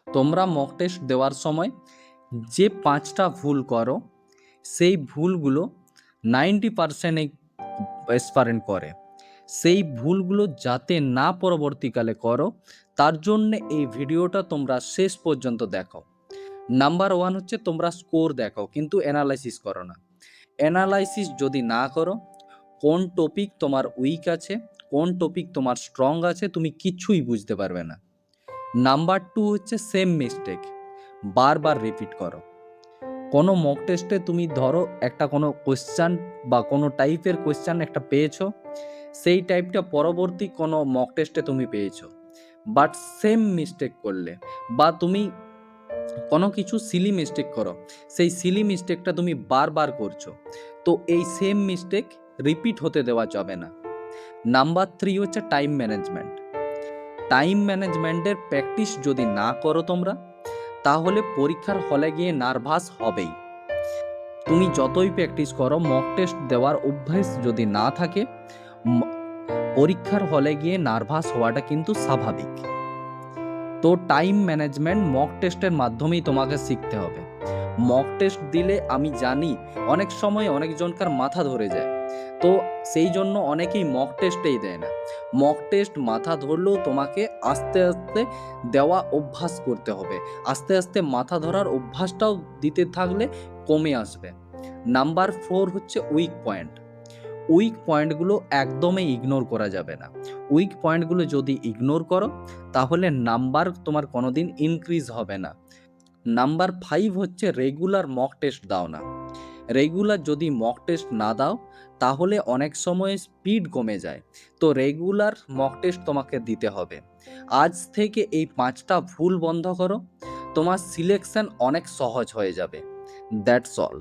তোমরা mock test দেওয়ার সময় যে 5টা ভুল করো সেই ভুলগুলো 90% এসপারেন্ট করে। সেই ভুলগুলো যাতে না পরবর্তীকালে করো তার জন্য এই ভিডিওটা তোমরা শেষ পর্যন্ত দেখো। নাম্বার 1 হচ্ছে তোমরা স্কোর দেখো কিন্তু অ্যানালাইসিস করো না। অ্যানালাইসিস যদি না করো কোন টপিক তোমার উইক আছে, কোন টপিক তোমার স্ট্রং আছে তুমি কিচ্ছুই বুঝতে পারবে না। নাম্বার 2 হচ্ছে সেম মিস্টেক বারবার রিপিট করো। কোনো মক টেস্টে তুমি ধরো একটা কোনো কোয়েশ্চান বা কোনো টাইপের কোয়েশ্চান একটা পেয়েছো, সেই টাইপটা পরবর্তী কোনো মক টেস্টে তুমি পেয়েছো, বাট সেম মিস্টেক করলে বা তুমি কোনো কিছু সিলি মিস্টেক করো, সেই সিলি মিস্টেকটা তুমি বারবার করছো, তো এই সেম মিস্টেক রিপিট হতে দেওয়া যাবে না। নাম্বার 3 হচ্ছে টাইম ম্যানেজমেন্ট। টাইম ম্যানেজমেন্টের প্র্যাকটিস যদি না করো তোমরা, তাহলে পরীক্ষার হলে গিয়ে নার্ভাস হবেই। তুমি যতই প্র্যাকটিস করো, মক টেস্ট দেওয়ার অভ্যাস যদি না থাকে, পরীক্ষার হলে গিয়ে নার্ভাস হওয়াটা কিন্তু স্বাভাবিক। তো টাইম ম্যানেজমেন্ট মক টেস্টের মাধ্যমেই তোমাকে শিখতে হবে। মক টেস্ট দিলে আমি জানি অনেক সময় অনেকজনকার মাথা ধরে যায়, তো সেই জন্য অনেকেই মক টেস্টেই দেয় না। মক টেস্ট মাথা ধরলেও তোমাকে আস্তে আস্তে দেওয়া অভ্যাস করতে হবে। আস্তে আস্তে মাথা ধরার অভ্যাসটাও দিতে থাকলে কমে আসবে। নাম্বার 4 হচ্ছে উইক পয়েন্ট। উইক পয়েন্টগুলো একদমই ইগনোর করা যাবে না। উইক পয়েন্টগুলো যদি ইগনোর করো তাহলে নাম্বার তোমার কোনোদিন ইনক্রিজ হবে না। নাম্বার 5 হচ্ছে রেগুলার মক টেস্ট দাও না। রেগুলার যদি মক টেস্ট না দাও তাহলে অনেক সময় স্পিড কমে যায়। তো রেগুলার মক টেস্ট তোমাকে দিতে হবে। আজ থেকে এই 5টা ভুল বন্ধ করো, তোমার সিলেকশন অনেক সহজ হয়ে যাবে। That's all.